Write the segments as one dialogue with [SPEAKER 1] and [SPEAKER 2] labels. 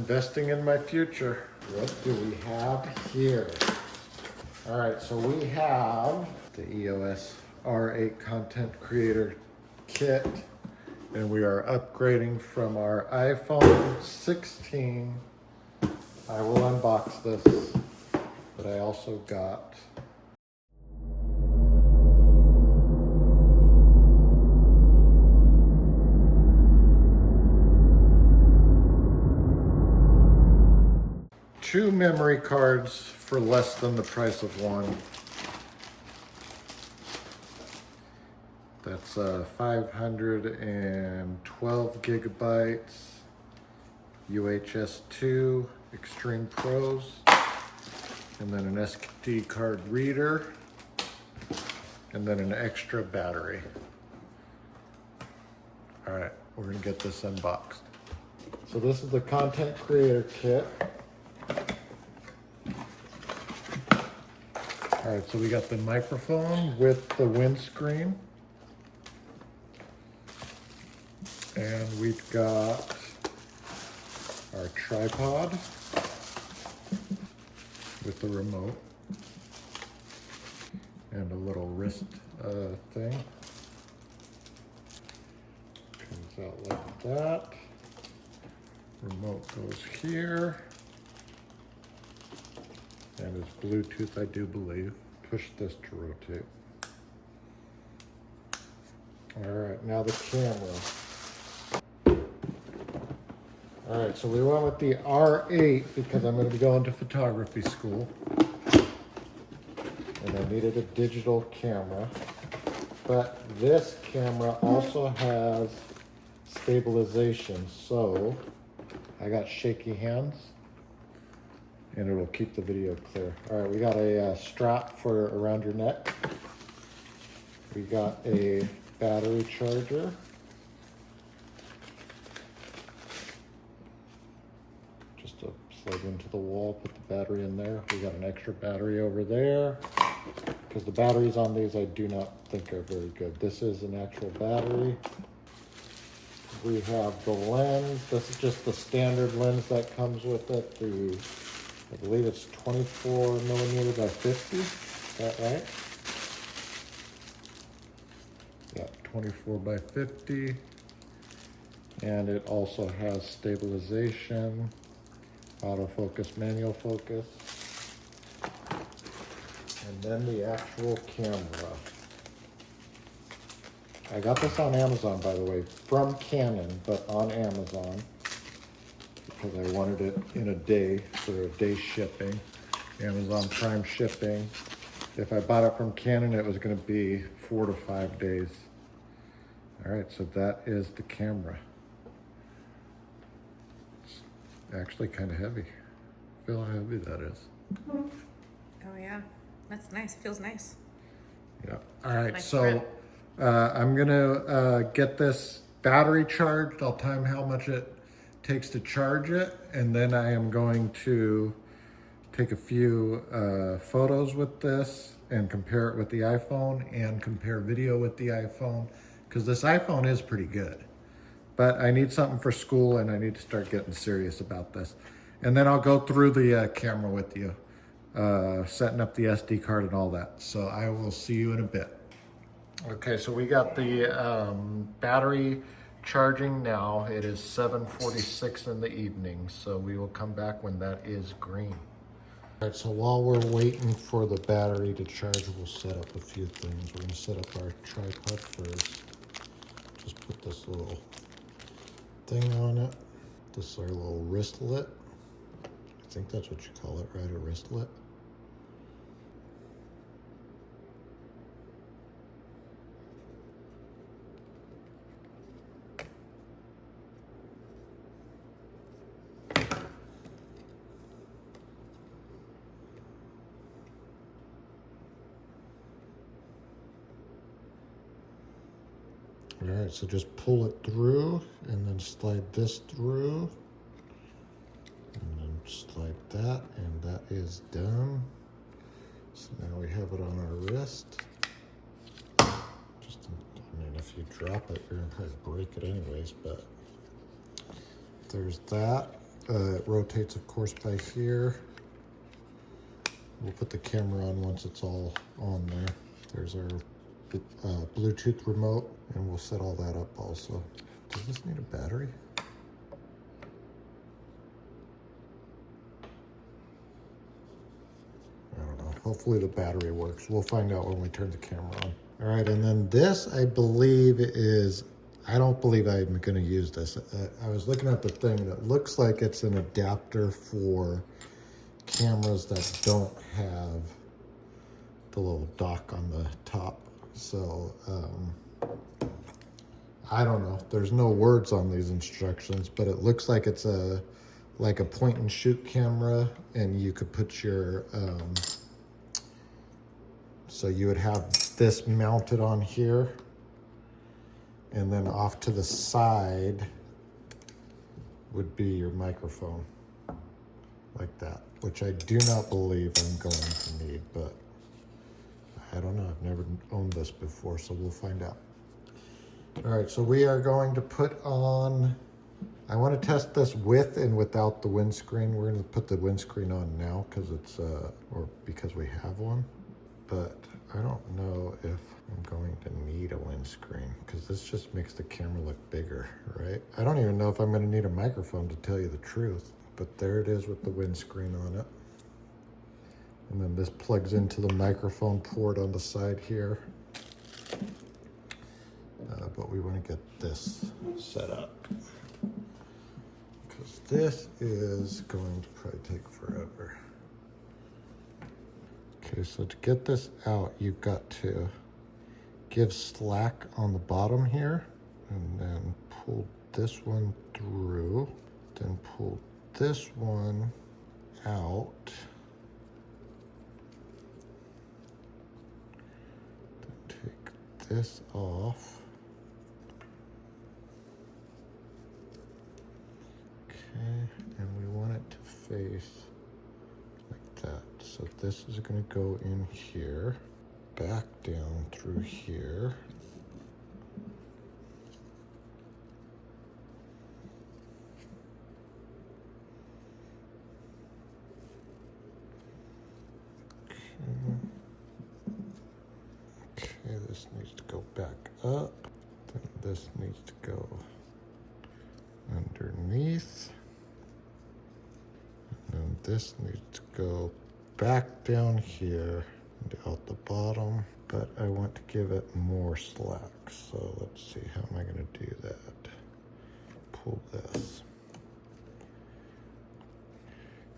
[SPEAKER 1] investing in my future. What do we have here? All right, so we have the EOS R8 Content Creator Kit, and we are upgrading from our iPhone 16. I will unbox this, but I also got two memory cards for less than the price of one. That's 512 gigabytes, UHS 2 Extreme Pros, and then an SD card reader, and then an extra battery. All right, we're gonna get this unboxed. So this is the Content Creator Kit. All right, so we got the microphone with the windscreen. And we've got our tripod with the remote and a little wrist thing. Comes out like that. Remote goes here. And it's Bluetooth, I do believe. Push this to rotate. All right, now the camera. All right, so we went with the R8 because I'm going to be going to photography school. And I needed a digital camera. But this camera also has stabilization, so I got shaky hands and it will keep the video clear. All right, we got a strap for around your neck. We got a battery charger. Just to plug into the wall, put the battery in there. We got an extra battery over there because the batteries on these I do not think are very good. This is an actual battery. We have the lens. This is just the standard lens that comes with it. I believe it's 24 millimeter by 50. Is that right? Yeah, 24 by 50. And it also has stabilization, autofocus, manual focus. And then the actual camera. I got this on Amazon, by the way, from Cannon, but on Amazon, because I wanted it in a day for a day shipping, Amazon Prime shipping. If I bought it from Cannon, it was going to be 4 to 5 days. All right, so that is the camera. It's actually kind of heavy. Feel how heavy that is.
[SPEAKER 2] Oh yeah, that's nice. It feels nice.
[SPEAKER 1] Yeah. All right,
[SPEAKER 2] Nice
[SPEAKER 1] so
[SPEAKER 2] grip.
[SPEAKER 1] I'm gonna get this battery charged. I'll time how much it takes to charge it, and then I am going to take a few photos with this and compare it with the iPhone and compare video with the iPhone, because this iPhone is pretty good, but I need something for school and I need to start getting serious about this. And then I'll go through the camera with you, setting up the SD card and all that. So I will see you in a bit. Okay, so we got the battery charging now. It is 7:46 in the evening, so we will come back when that is green. All right, so while we're waiting for the battery to charge, we'll set up a few things. We're gonna set up our tripod first. Just put this little thing on it. This is our little wristlet. I think that's what you call it, right? A wristlet. All right, so just pull it through and then slide this through and then slide that, and that is done. So now we have it on our wrist. Just, I mean, if you drop it, you're gonna break it anyways, but there's that. It rotates, of course, by here. We'll put the camera on once it's all on there. There's our Bluetooth remote, and we'll set all that up also. Does this need a battery? I don't know. Hopefully the battery works. We'll find out when we turn the camera on. All right, and then this, I believe, is, I don't believe I'm gonna use this. I was looking at the thing, and it looks like it's an adapter for cameras that don't have the little dock on the top. So, I don't know. There's no words on these instructions, but it looks like it's like a point and shoot camera, and you could put your, so you would have this mounted on here, and then off to the side would be your microphone, like that, which I do not believe I'm going to need, but I don't know. I've never owned this before, so we'll find out. All right, so we are going to put on, I want to test this with and without the windscreen. We're going to put the windscreen on now because it's, or because we have one, but I don't know if I'm going to need a windscreen because this just makes the camera look bigger, right? I don't even know if I'm going to need a microphone, to tell you the truth, but there it is with the windscreen on it. And then this plugs into the microphone port on the side here. But we want to get this set up because this is going to probably take forever. Okay, so to get this out, you've got to give slack on the bottom here and then pull this one through, then pull this one out. Take this off. Okay, and we want it to face like that. So this is going to go in here, back down through here. Okay, this needs to go back up. Then this needs to go underneath. And then this needs to go back down here and out the bottom, but I want to give it more slack. So let's see, how am I going to do that? Pull this.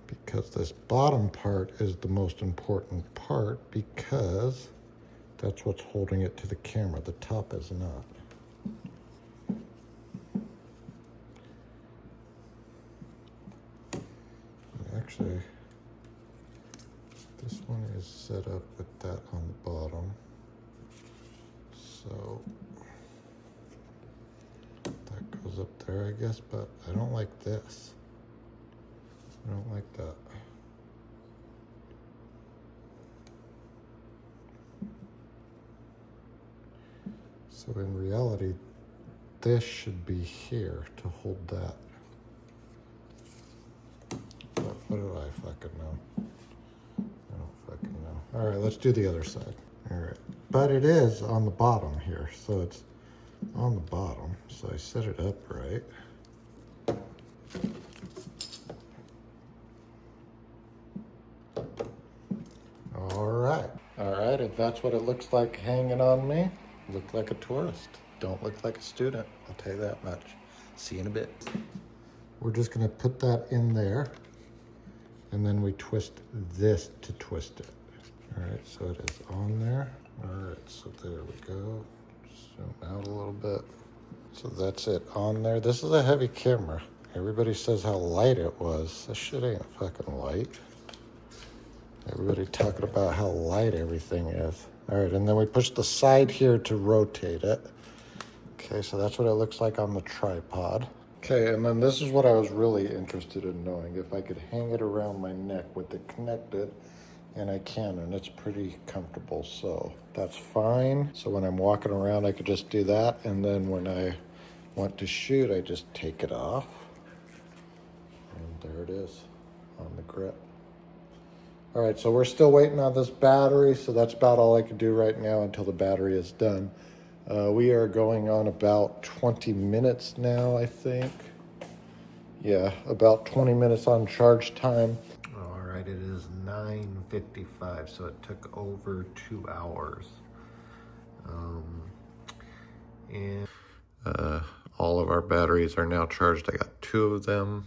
[SPEAKER 1] Because this bottom part is the most important part because that's what's holding it to the camera. The top is not. Actually, this one is set up with that on the bottom. So that goes up there, I guess, but I don't like this. I don't like that. So in reality, this should be here to hold that. But what do I fucking know? I don't fucking know. All right, let's do the other side. All right, but it is on the bottom here, so it's on the bottom. So I set it up right. All right, if that's what it looks like hanging on me, look like a tourist. Don't look like a student, I'll tell you that much. See you in a bit. We're just gonna put that in there, and then we twist this to twist it. All right, so it is on there. All right, so there we go. Zoom out a little bit. So that's it on there. This is a heavy camera. Everybody says how light it was. This shit ain't fucking light. Everybody talking about how light everything is. All right, and then we push the side here to rotate it. Okay, so that's what it looks like on the tripod. Okay, and then this is what I was really interested in knowing, if I could hang it around my neck with it connected, and I can, and it's pretty comfortable, so that's fine. So when I'm walking around, I could just do that, and then when I want to shoot, I just take it off. And There it is on the grip. All right, so we're still waiting on this battery, so that's about all I can do right now until the battery is done. We are going on about 20 minutes now, I think. Yeah, about 20 minutes on charge time. All right, it is 9:55, so it took over 2 hours. And all of our batteries are now charged. I got 2 of them.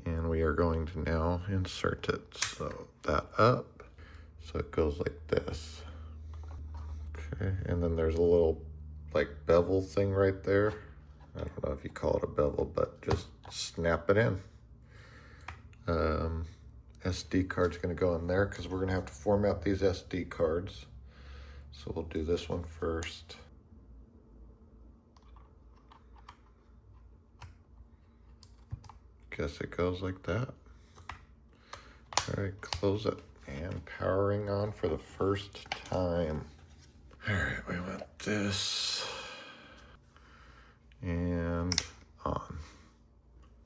[SPEAKER 1] And we are going to now insert it. So that up, so it goes like this. Okay, and then there's a little like bevel thing right there. I don't know if you call it a bevel, but just snap it in. SD card's gonna go in there because we're gonna have to format these SD cards. So we'll do this one first. Guess it goes like that. All right, close it. And powering on for the first time. All right, we want this. And on.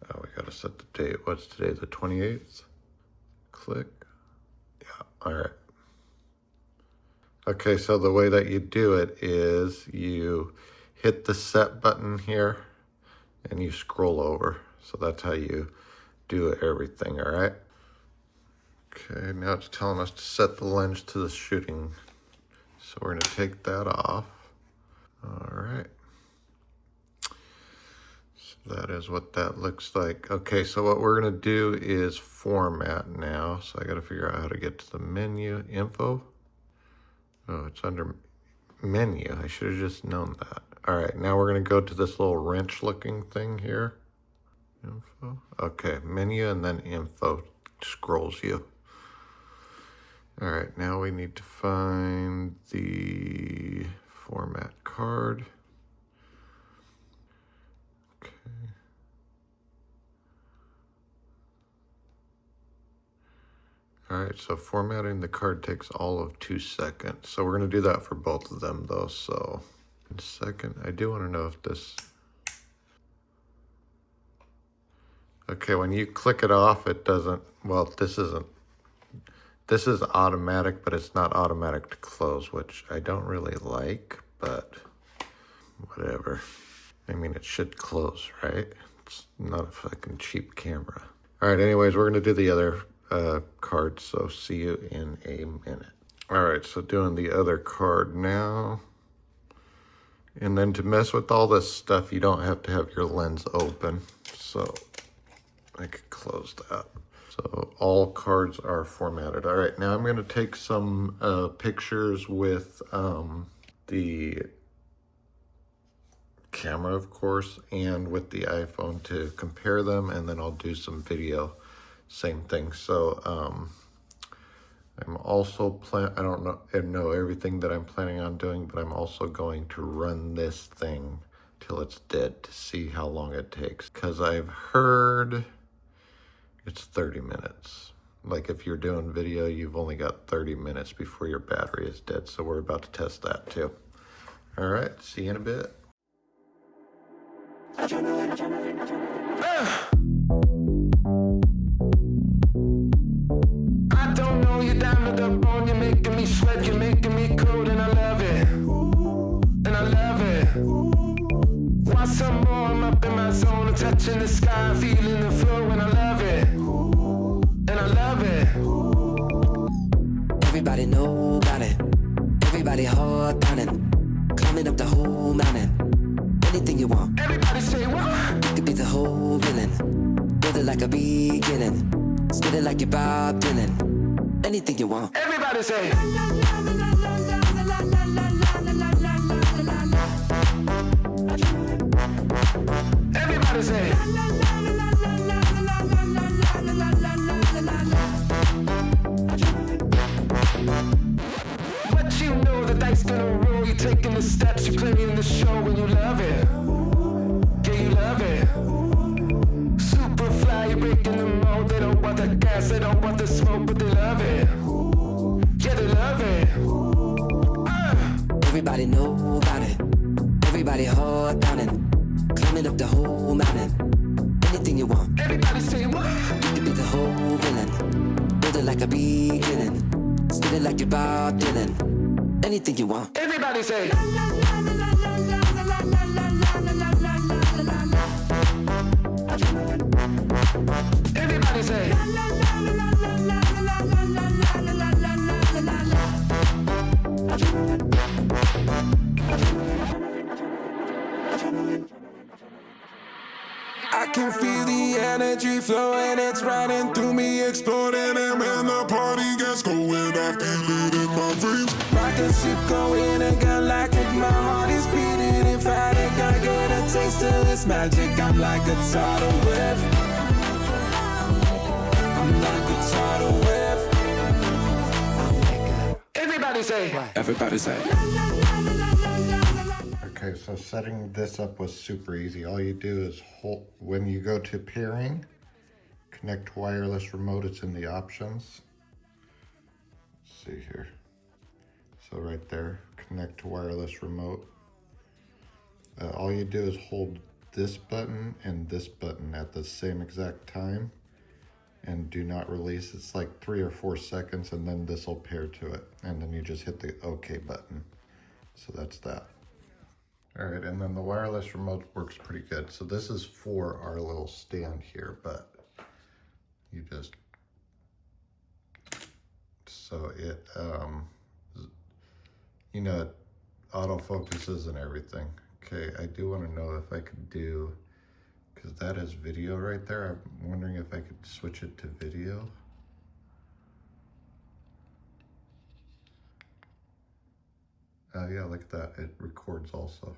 [SPEAKER 1] Oh, we gotta set the date. What's today, the 28th? Click. Yeah, all right. Okay, so the way that you do it is you hit the set button here and you scroll over. So that's how you do everything, all right? Okay, now it's telling us to set the lens to the shooting. So we're gonna take that off. All right. So that is what that looks like. Okay, so what we're gonna do is format now. So I gotta figure out how to get to the menu, info. Oh, it's under menu. I should have just known that. All right, now we're gonna go to this little wrench looking thing here. Info. Okay, menu and then info scrolls you. All right, now we need to find the format card. Okay. All right, so formatting the card takes all of 2 seconds. So we're gonna do that for both of them though. So in a second, I do wanna know if this, okay, when you click it off, it doesn't, well, this is automatic, but it's not automatic to close, which I don't really like, but whatever. I mean, it should close, right? It's not a fucking cheap camera. All right, anyways, we're gonna do the other card, so see you in a minute. All right, so doing the other card now. And then to mess with all this stuff, you don't have to have your lens open. So I could close that. So all cards are formatted. All right, now I'm gonna take some pictures with the camera, of course, and with the iPhone to compare them, and then I'll do some video, same thing. So I'm also I don't know everything that I'm planning on doing, but I'm also going to run this thing till it's dead to see how long it takes. Because I've heard it's 30 minutes. Like if you're doing video, you've only got 30 minutes before your battery is dead. So we're about to test that too. All right, see you in a bit.
[SPEAKER 3] I don't know you diamond up on, you're making me sweat, you're making me cold, and I love it. And I love it. Want some more? I'm up in my zone, I'm touching the sky, feeling the flow, and I love it. And I love it.
[SPEAKER 4] Everybody know about it. Everybody hard pounding, climbing up the whole mountain. Anything you want.
[SPEAKER 3] Everybody say what?
[SPEAKER 4] It could be the whole villain. Build it like a beginning. Spit it like you're Bob Dylan. Anything you want.
[SPEAKER 3] Everybody say. Everybody say. But you know the dice gonna roll. You're taking the steps, you're playing the show, and you love it. Yeah, you love it. Super fly, you're breaking the mold. They don't want the gas, they don't want the smoke, but they love it. Yeah, they love it.
[SPEAKER 4] Everybody know about it. Everybody hard pounding, climbing up the whole mountain. anything you want.
[SPEAKER 3] Everybody say what?
[SPEAKER 4] You can be the whole villain. Build it like a beginning. Spit it like you're Bob Dylan. Anything you want.
[SPEAKER 3] Everybody say. Everybody say. I can feel the energy flowing, it's running through me, exploding, and when the party gets going, I feel it in my veins. Rocket ship going, a galactic, my heart is beating emphatic. I get a taste of this magic, I'm like a tidal wave. I'm like a tidal wave. Everybody say. Everybody say.
[SPEAKER 1] Okay, so setting this up was super easy. All you do is hold, when you go to pairing, connect wireless remote, it's in the options. Let's see here. So right there, connect to wireless remote. All you do is hold this button and this button at the same exact time and do not release. It's like 3 or 4 seconds and then this will pair to it. And then you just hit the OK button. So that's that. All right, and then the wireless remote works pretty good. So this is for our little stand here, but you just, so it, you know, it autofocuses and everything. Okay, I do want to know if I could do, because that is video right there. I'm wondering if I could switch it to video. Yeah, look at that, it records also.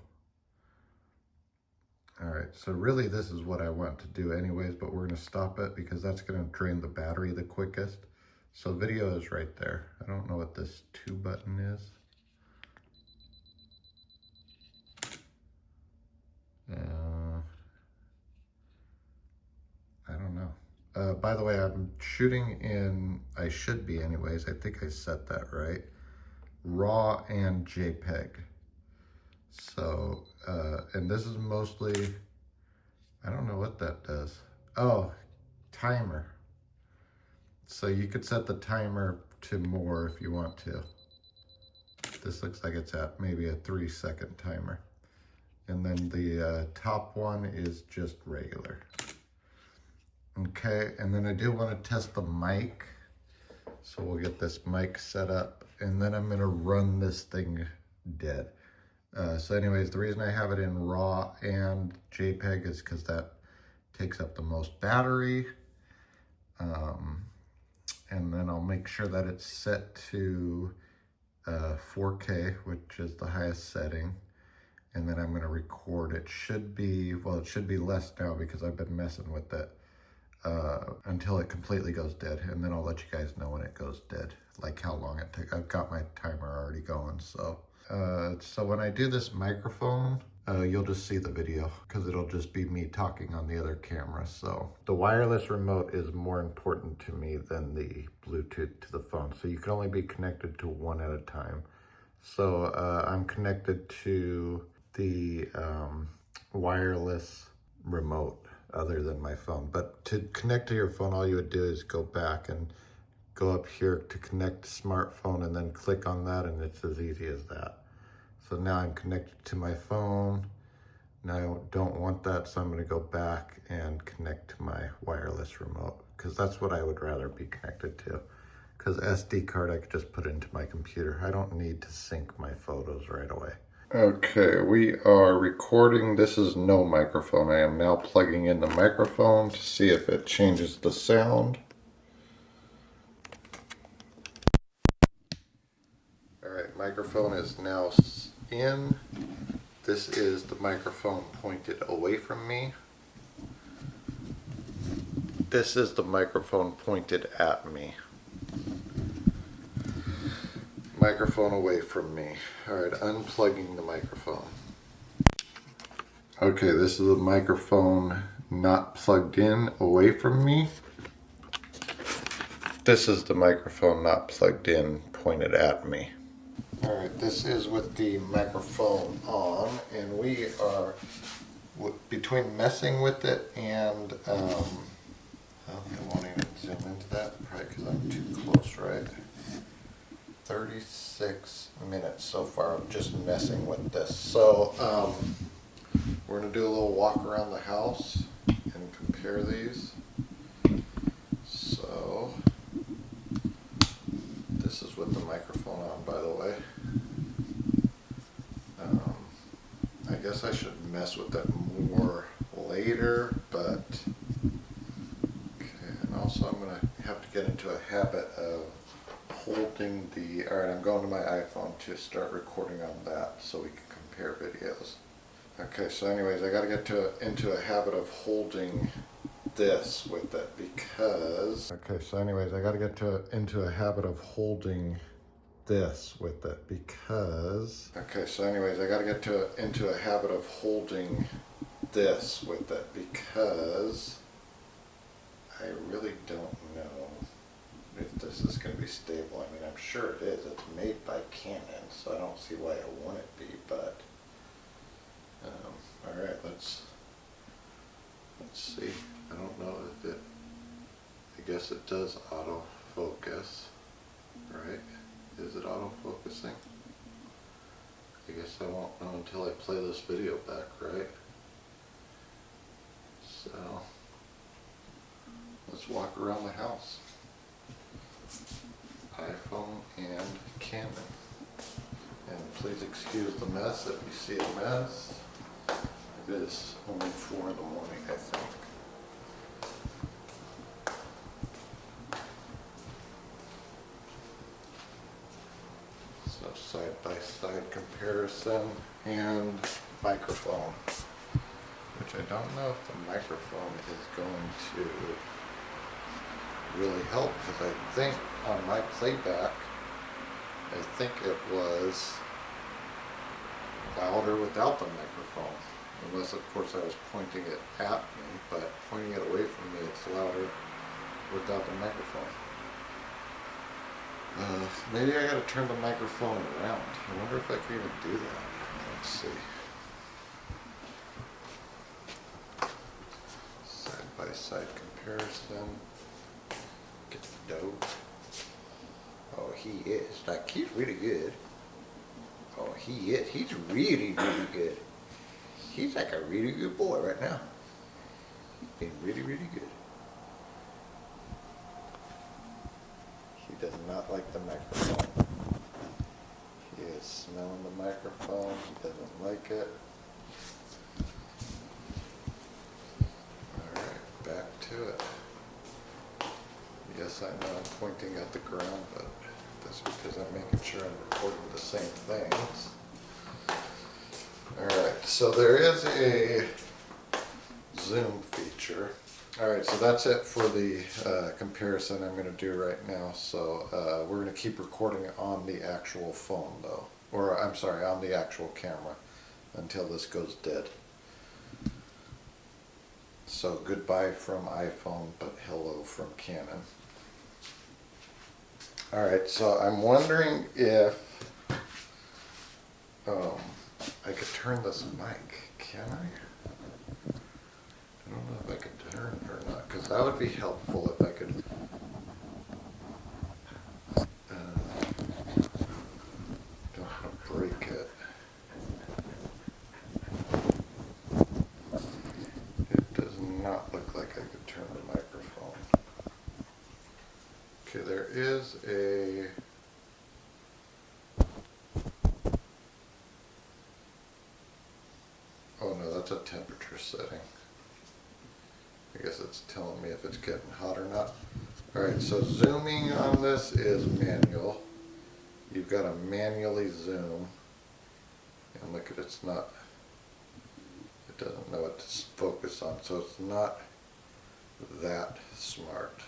[SPEAKER 1] All right, so really this is what I want to do anyways, but we're gonna stop it because that's gonna drain the battery the quickest. So video is right there. I don't know what this 2 button is. I don't know. By the way, I'm shooting in, I should be anyways, I think I set that right. RAW and JPEG. So, and this is mostly, I don't know what that does. Oh, timer. So you could set the timer to more if you want to. This looks like it's at maybe a 3-second timer. And then the top one is just regular. Okay, and then I do want to test the mic. So we'll get this mic set up and then I'm gonna run this thing dead. So anyways, the reason I have it in RAW and JPEG is because that takes up the most battery. And then I'll make sure that it's set to 4K, which is the highest setting. And then I'm gonna record. It should be, well, it should be less now because I've been messing with it until it completely goes dead. And then I'll let you guys know when it goes dead, like how long it takes. I've got my timer already going, so. So when I do this microphone, you'll just see the video because it'll just be me talking on the other camera. So the wireless remote is more important to me than the Bluetooth to the phone. So you can only be connected to one at a time. So I'm connected to the wireless remote other than my phone. But to connect to your phone, all you would do is go back and go up here to connect smartphone and then click on that, and it's as easy as that. So now I'm connected to my phone. Now I don't want that, so I'm gonna go back and connect to my wireless remote because that's what I would rather be connected to. Because SD card I could just put into my computer. I don't need to sync my photos right away. Okay, we are recording. This is no microphone. I am now plugging in the microphone to see if it changes the sound. Alright, microphone is now in. This is the microphone pointed away from me. This is the microphone pointed at me. Microphone away from me. Alright, unplugging the microphone. Okay, this is the microphone not plugged in away from me. This is the microphone not plugged in pointed at me. Alright, this is with the microphone on, and we are between messing with it and, well, I won't even zoom into that, probably because I'm too close, right? 36 minutes so far of just messing with this. So, we're going to do a little walk around the house and compare these. So, this is with the microphone on, by the way. I guess I should mess with it more later, but okay. And also I'm going to have to get into a habit of holding the, alright, I'm going to my iPhone to start recording on that so we can compare videos. Okay, so anyways, I got to get into a habit of holding this with it because, okay, so anyways, I got to get into a habit of holding this with it because, okay, so anyways, I got to get into a habit of holding this with it because I really don't know if this is going to be stable. I mean, I'm sure it is. It's made by Cannon, so I don't see why it wouldn't be, but all right, let's see. I don't know if it, I guess it does autofocus, right? Is it auto-focusing? I guess I won't know until I play this video back, right? So, let's walk around the house. iPhone and Canon. And please excuse the mess if you see a mess. It is only 4 in the morning, I think. So side-by-side comparison and microphone, which I don't know if the microphone is going to really help, because I think on my playback, I think it was louder without the microphone. Unless, of course, I was pointing it at me, but pointing it away from me, it's louder without the microphone. Maybe I gotta turn the microphone around. I wonder if I can even do that. Let's see. Side-by-side comparison. Get the dough. Oh, he is. Like, he's really good. Oh, he is. He's really, really good. He's like a really good boy right now. He's been really, really good. He does not like the microphone. He is smelling the microphone. He doesn't like it. Alright, back to it. Yes, I know I'm pointing at the ground, but that's because I'm making sure I'm recording the same things. Alright, so there is a zoom feature. Alright, so that's it for the comparison I'm going to do right now. So we're going to keep recording on the actual phone though. Or I'm sorry, on the actual camera until this goes dead. So goodbye from iPhone, but hello from Canon. Alright, so I'm wondering if I could turn this mic. Can I? I don't know if I could turn it or not, because that would be helpful if I could. Don't want to break it. It does not look like I could turn the microphone. Okay, there is a. Oh no, that's a temperature setting. I guess it's telling me if it's getting hot or not. Alright, so zooming on this is manual. You've got to manually zoom. And look at it, it's not, it doesn't know what to focus on, so it's not that smart.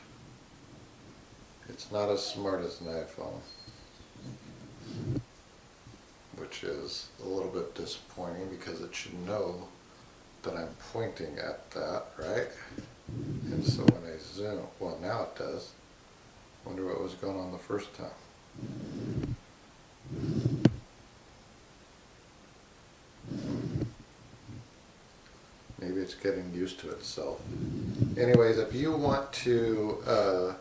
[SPEAKER 1] It's not as smart as an iPhone, which is a little bit disappointing because it should know that I'm pointing at that, right? And so when I zoom, well now it does. Wonder what was going on the first time. it's getting used to itself. Anyways, if you want to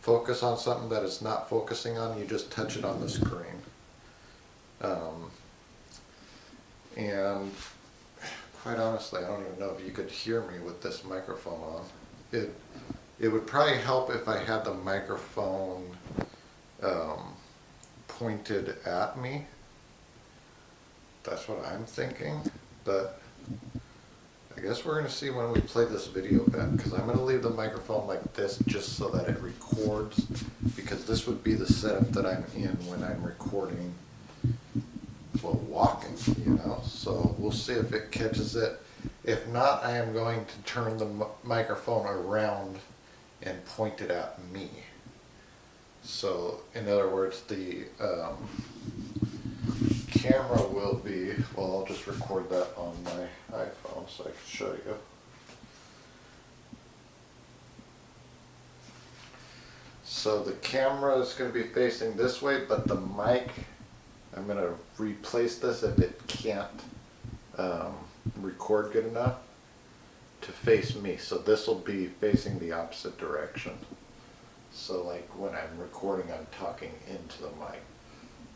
[SPEAKER 1] focus on something that it's not focusing on, you just touch it on the screen. And quite honestly, I don't even know if you could hear me with this microphone on. It would probably help if I had the microphone pointed at me. That's what I'm thinking, but I guess we're going to see when we play this video back, because I'm going to leave the microphone like this just so that it records, because this would be the setup that I'm in when I'm recording while walking, you know. So we'll see if it catches it. If not, I am going to turn the microphone around and point it at me. So in other words, the camera will be, well, I'll just record that on my iPhone so I can show you. So the camera is going to be facing this way, but the mic, I'm going to replace this if it can't record good enough to face me. So this will be facing the opposite direction. So like when I'm recording, I'm talking into the mic.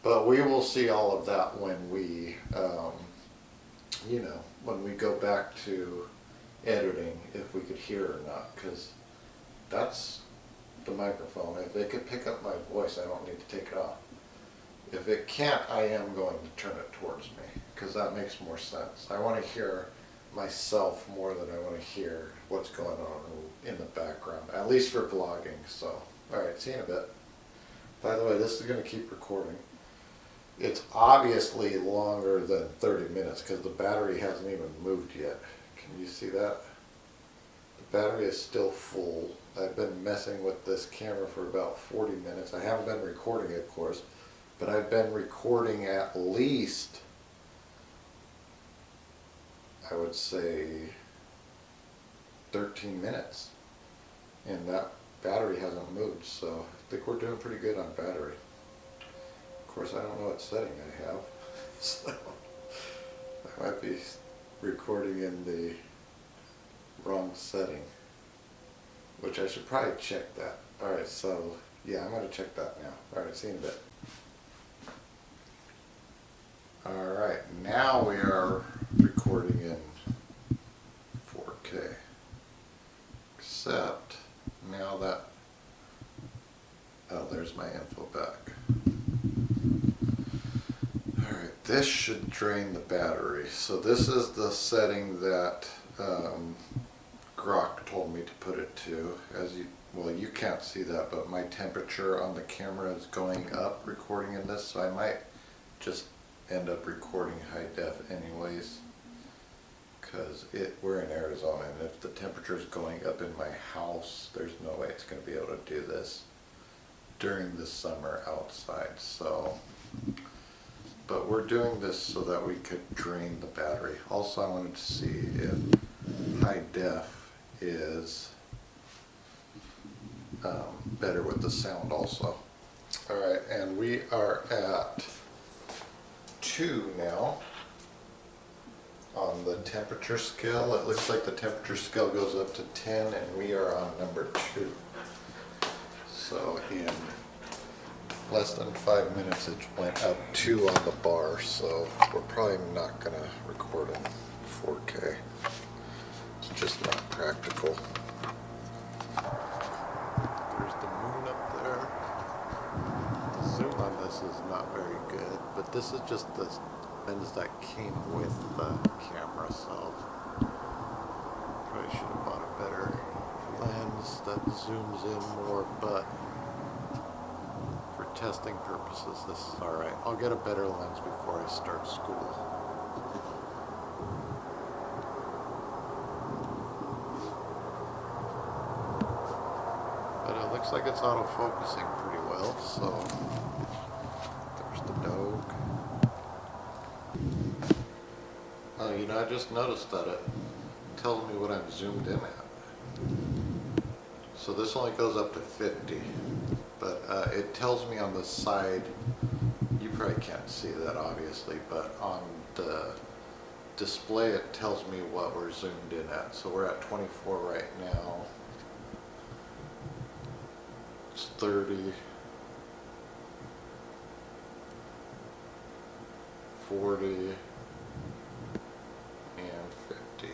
[SPEAKER 1] But we will see all of that when we, you know, when we go back to editing, if we could hear or not, because that's the microphone. If it could pick up my voice, I don't need to take it off. If it can't, I am going to turn it towards me, because that makes more sense. I want to hear myself more than I want to hear what's going on in the background, at least for vlogging. So, alright, see you in a bit. By the way, this is going to keep recording. It's obviously longer than 30 minutes because the battery hasn't even moved yet. Can you see that? The battery is still full. I've been messing with this camera for about 40 minutes. I haven't been recording, of course, but I've been recording at least, I would say, 13 minutes. And that battery hasn't moved, so I think we're doing pretty good on battery. Of course, I don't know what setting I have, so I might be recording in the wrong setting, which I should probably check that. Alright, so yeah, I'm going to check that now. Alright, see you in a bit. Alright, now we are recording in 4K. Except, now that, oh, there's my info back. Alright, this should drain the battery. So this is the setting that Grok told me to put it to. As you, well, you can't see that, but my temperature on the camera is going up recording in this, so I might just end up recording high def anyways, because we're in Arizona, and if the temperature is going up in my house, there's no way it's going to be able to do this during the summer outside. So, but we're doing this so that we could drain the battery. Also, I wanted to see if high def is better with the sound also. Alright, and we are at 2 now on the temperature scale. It looks like the temperature scale goes up to 10 and we are on number 2. So in less than 5 minutes it went up 2 on the bar, so we're probably not going to record in 4K. It's just not practical. There's the moon up there. The zoom on this is not very good, but this is just the lens that came with the camera, so probably should have bought a better lens that zooms in more, but for testing purposes this is alright. I'll get a better lens before I start school. But it looks like it's auto-focusing pretty well, so there's the dog. Oh, you know, I just noticed that it tells me what I'm zoomed in at. So this only goes up to 50, but it tells me on the side, you probably can't see that obviously, but on the display, it tells me what we're zoomed in at. So we're at 24 right now. It's 30, 40, and 50.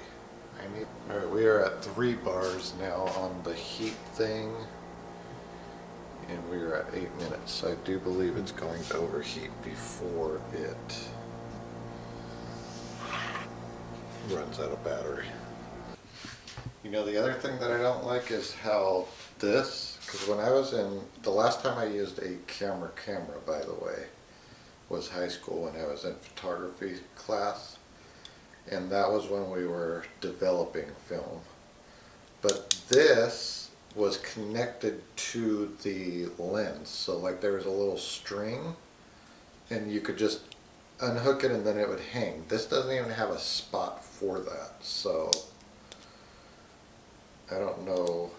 [SPEAKER 1] Alright, we are at 3 bars now on the heat thing. And we are at 8 minutes. I do believe it's going to overheat before it runs out of battery. You know, the other thing that I don't like is how this, because when I was in, the last time I used a camera, by the way, was high school when I was in photography class. And that was when we were developing film. But this was connected to the lens. So like there was a little string and you could just unhook it and then it would hang. This doesn't even have a spot for that. So I don't know.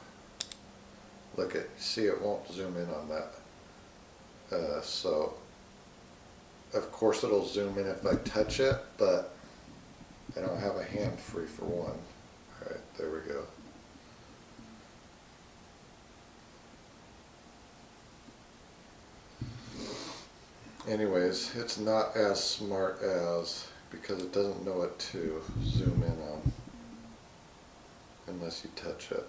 [SPEAKER 1] Look at, see, it won't zoom in on that. So of course it'll zoom in if I touch it, but I don't have a hand free for one. Alright, there we go. Anyways, it's not as smart as, because it doesn't know what to zoom in on unless you touch it.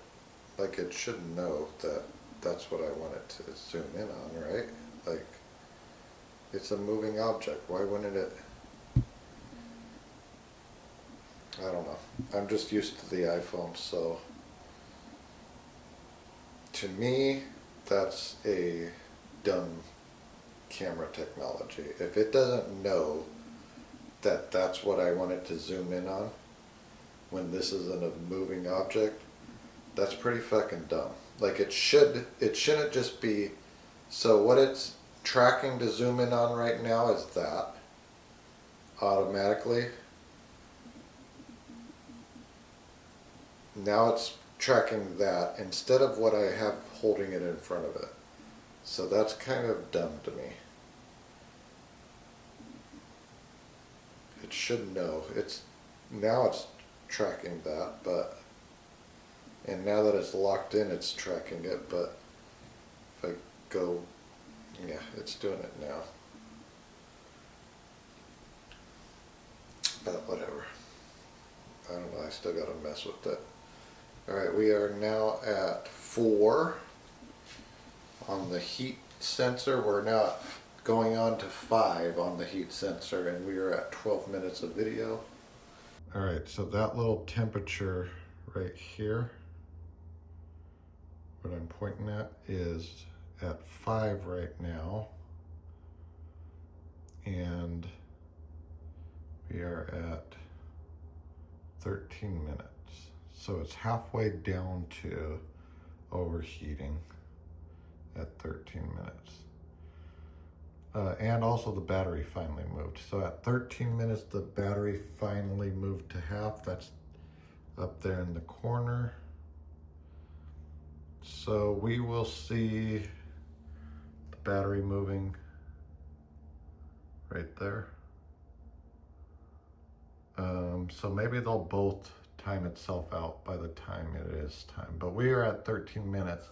[SPEAKER 1] Like it should know that that's what I want it to zoom in on, right? Like, it's a moving object. Why wouldn't it? I don't know. I'm just used to the iPhone, so to me, that's a dumb camera technology. If it doesn't know that that's what I want it to zoom in on when this isn't a moving object, that's pretty fucking dumb. Like it shouldn't just be, so what it's tracking to zoom in on right now is that automatically. Now it's tracking that instead of what I have holding it in front of it. So that's kind of dumb to me. It should know. Now it's tracking that, but, and now that it's locked in, it's tracking it, but if I go, yeah, it's doing it now. But whatever. I don't know, I still gotta mess with it. Alright, we are now at 4 on the heat sensor. We're now going on to 5 on the heat sensor, and we are at 12 minutes of video. Alright, so that little temperature right here, what I'm pointing at, is at 5 right now. And we are at 13 minutes. So it's halfway down to overheating at 13 minutes. And also the battery finally moved. So at 13 minutes, the battery finally moved to half. That's up there in the corner. So we will see the battery moving right there. So maybe they'll both time itself out by the time it is time. But we are at 13 minutes,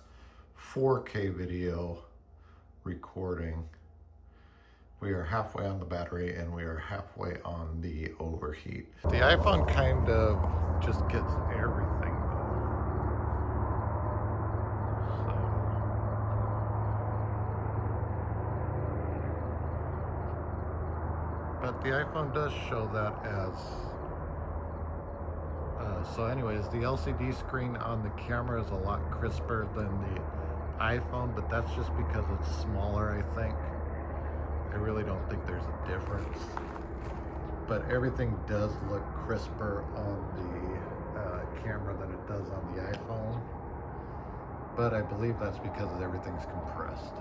[SPEAKER 1] 4K video recording. We are halfway on the battery and we are halfway on the overheat. The iPhone kind of just gets everything though. But the iPhone does show that as, so anyways, the LCD screen on the camera is a lot crisper than the iPhone, but that's just because it's smaller, I think. I really don't think there's a difference. But everything does look crisper on the camera than it does on the iPhone. But I believe that's because everything's compressed.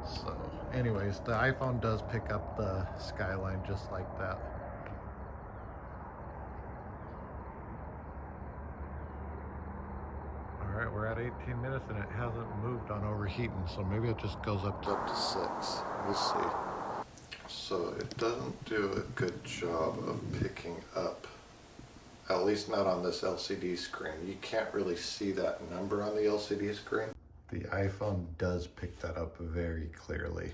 [SPEAKER 1] So anyways, the iPhone does pick up the skyline just like that. Alright, we're at 18 minutes and it hasn't moved on overheating, so maybe it just goes up to 6. We'll see. So it doesn't do a good job of picking up, at least not on this LCD screen. You can't really see that number on the LCD screen. The iPhone does pick that up very clearly.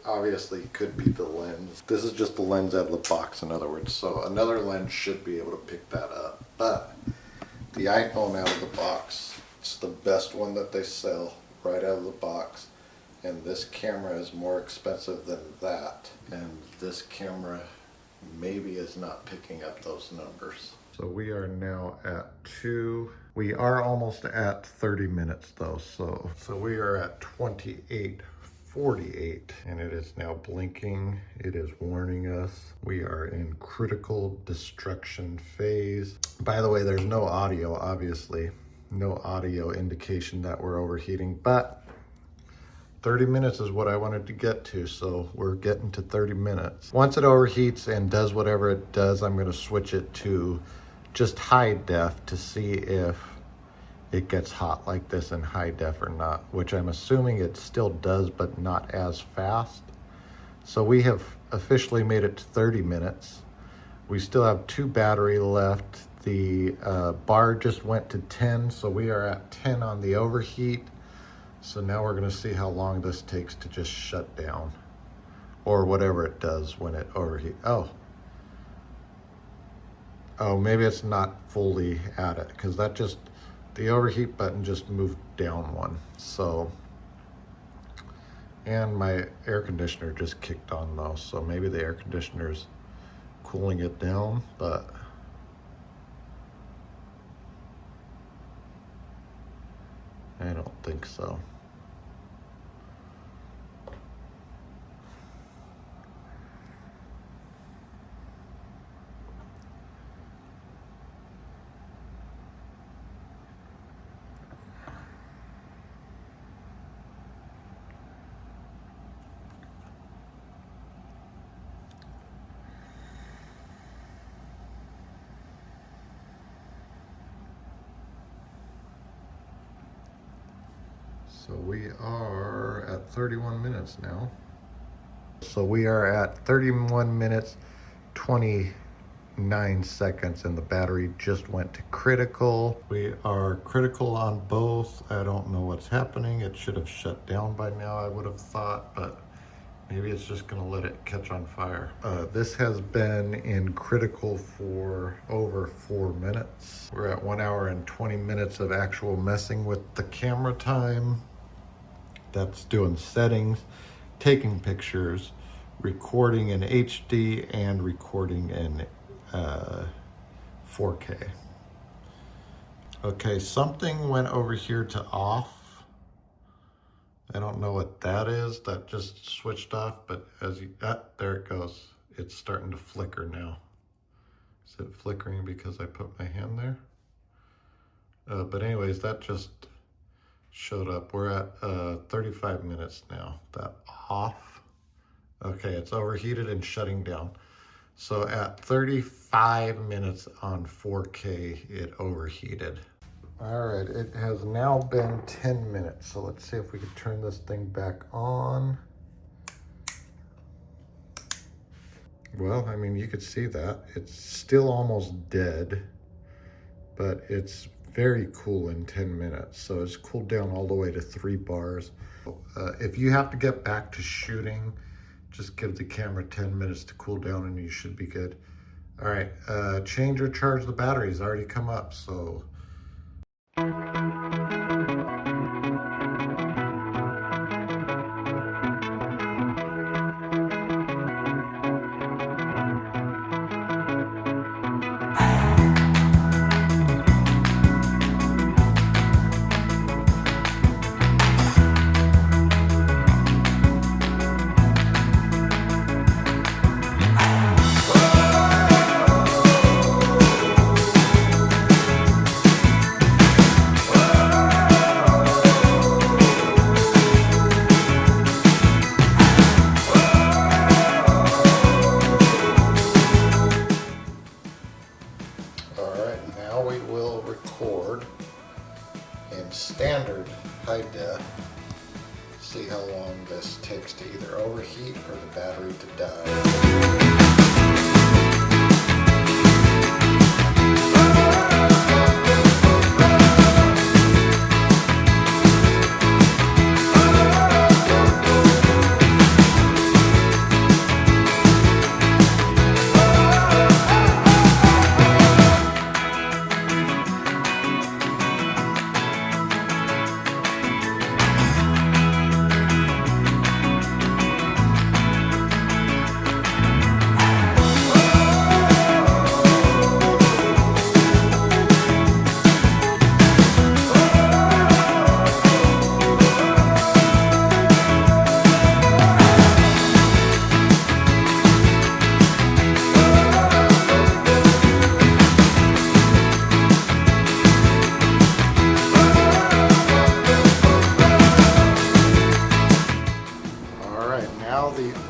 [SPEAKER 1] Obviously it could be the lens. This is just the lens out of the box, in other words. So another lens should be able to pick that up. But the iPhone out of the box, it's the best one that they sell right out of the box. And this camera is more expensive than that. And this camera maybe is not picking up those numbers. So we are now at we are almost at 30 minutes though. So we are at 28:48 and it is now blinking. It is warning us. We are in critical destruction phase. By the way, there's no audio, obviously. No audio indication that we're overheating, but 30 minutes is what I wanted to get to, so we're getting to 30 minutes. Once it overheats and does whatever it does, I'm gonna switch it to just high def to see if it gets hot like this in high def or not, which I'm assuming it still does, but not as fast. So we have officially made it to 30 minutes. We still have 2 battery left. The bar just went to 10, so we are at 10 on the overheat. So now we're gonna see how long this takes to just shut down or whatever it does when it overheats. Oh, maybe it's not fully at it because the overheat button just moved down one. So, and my air conditioner just kicked on though. So maybe the air conditioner's cooling it down, but I don't think so. So we are at 31 minutes now. So we are at 31 minutes, 29 seconds, and the battery just went to critical. We are critical on both. I don't know what's happening. It should have shut down by now, I would have thought, but maybe it's just gonna let it catch on fire. This has been in critical for over 4 minutes. We're at 1 hour and 20 minutes of actual messing with the camera time. That's doing settings, taking pictures, recording in HD, and recording in 4K. Okay, something went over here to off. I don't know what that is. That just switched off, but there it goes. It's starting to flicker now. Is it flickering because I put my hand there? But anyways, that just showed up. We're at 35 minutes now. That off. Okay, it's overheated and shutting down. So at 35 minutes on 4K, it overheated. All right, it has now been 10 minutes. So let's see if we can turn this thing back on. Well, I mean, you could see that. It's still almost dead, but it's very cool in 10 minutes. So it's cooled down all the way to 3 bars. If you have to get back to shooting, just give the camera 10 minutes to cool down and you should be good. All right, change or charge the batteries already come up, so. Standard high def See how long this takes to either overheat or the battery to die.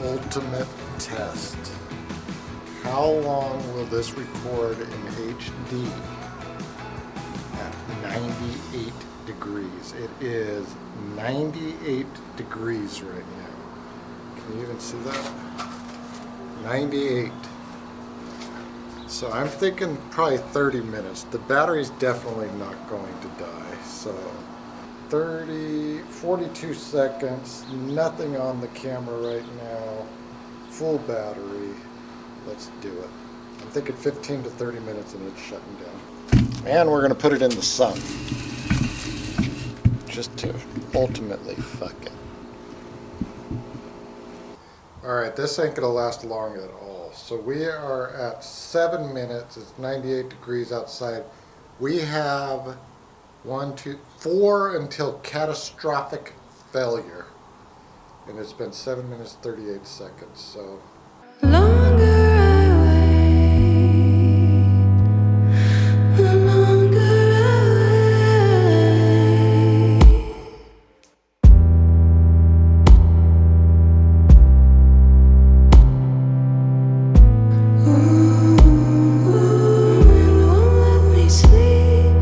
[SPEAKER 1] Ultimate test. How long will this record in HD at 98 degrees? It is 98 degrees right now. Can you even see that? 98. So I'm thinking probably 30 minutes. The battery's definitely not going to die. So 42 seconds, nothing on the camera right now, full battery, let's do it. I'm thinking 15 to 30 minutes and it's shutting down. And we're gonna put it in the sun, just to ultimately fuck it. All right, this ain't gonna last long at all. So we are at 7 minutes, it's 98 degrees outside. We have 1, 2, 4 until catastrophic failure. And it's been 7 minutes, 38 seconds, so.
[SPEAKER 5] Longer I wait, the longer I wait. Ooh, it won't let me sleep,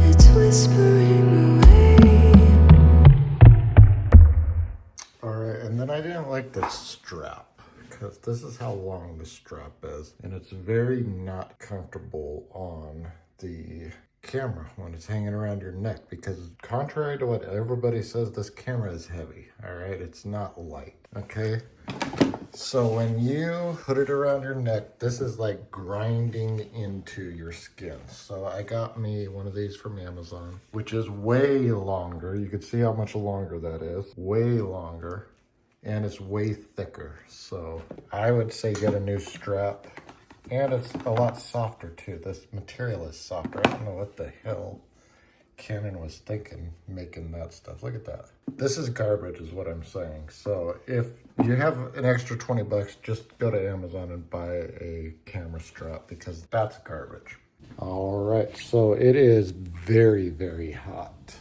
[SPEAKER 5] it's whispering away.
[SPEAKER 1] Alright, and then I didn't like this strap, because this is how long the strap is, and it's very not comfortable on the camera when it's hanging around your neck, because contrary to what everybody says, this camera is heavy. Alright, it's not light. Okay, so when you put it around your neck, this is like grinding into your skin. So I got me one of these from Amazon, which is way longer. You can see how much longer that is. Way longer. And it's way thicker. So I would say get a new strap. And it's a lot softer too. This material is softer. I don't know what the hell Cannon was thinking making that stuff. Look at that. This is garbage is what I'm saying. So if you have an extra 20 bucks, just go to Amazon and buy a camera strap, because that's garbage. All right, so it is very, very hot.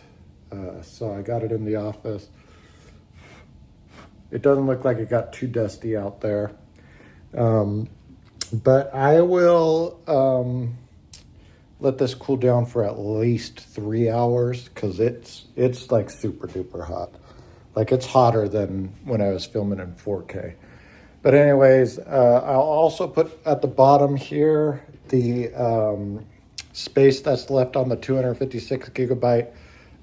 [SPEAKER 1] So I got it in the office. It doesn't look like it got too dusty out there. But I will let this cool down for at least 3 hours, because it's like super duper hot. Like it's hotter than when I was filming in 4K. But anyways, I'll also put at the bottom here the space that's left on the 256 gigabyte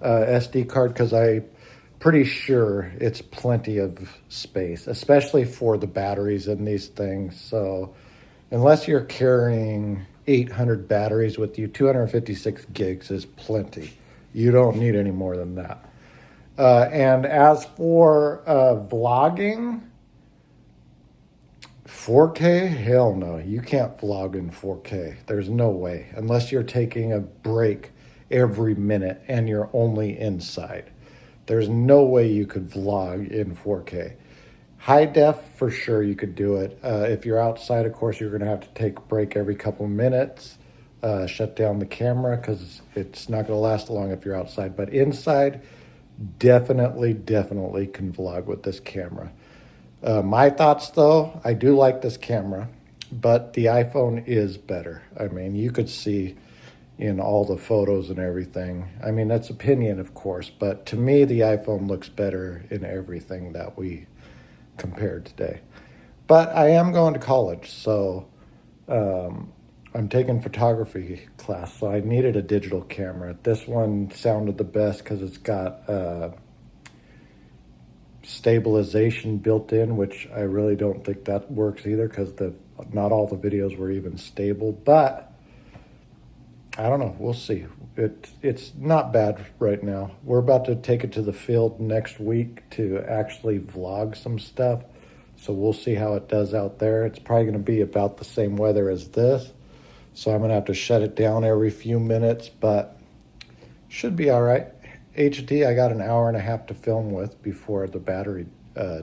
[SPEAKER 1] SD card, because I'm pretty sure it's plenty of space, especially for the batteries in these things. So unless you're carrying 800 batteries with you, 256 gigs is plenty. You don't need any more than that. And as for vlogging, 4K, hell no. You can't vlog in 4K. There's no way, unless you're taking a break every minute and you're only inside. There's no way you could vlog in 4K. High def, for sure you could do it. If you're outside, of course, you're gonna have to take a break every couple minutes, shut down the camera, because it's not gonna last long if you're outside. But inside, definitely can vlog with this camera. My thoughts though, I do like this camera, but the iPhone is better. I mean, you could see in all the photos and everything. I mean, that's opinion, of course, but to me, the iPhone looks better in everything that we compared today. But I am going to college, so I'm taking photography class, so I needed a digital camera. This one sounded the best because it's got stabilization built in, which I really don't think that works either because not all the videos were even stable, but I don't know. We'll see. It's not bad right now. We're about to take it to the field next week to actually vlog some stuff. So we'll see how it does out there. It's probably going to be about the same weather as this. So I'm going to have to shut it down every few minutes, but should be all right. HD, I got an hour and a half to film with before the battery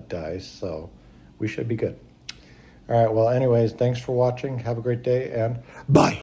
[SPEAKER 1] dies. So we should be good. All right. Well, anyways, thanks for watching. Have a great day and bye.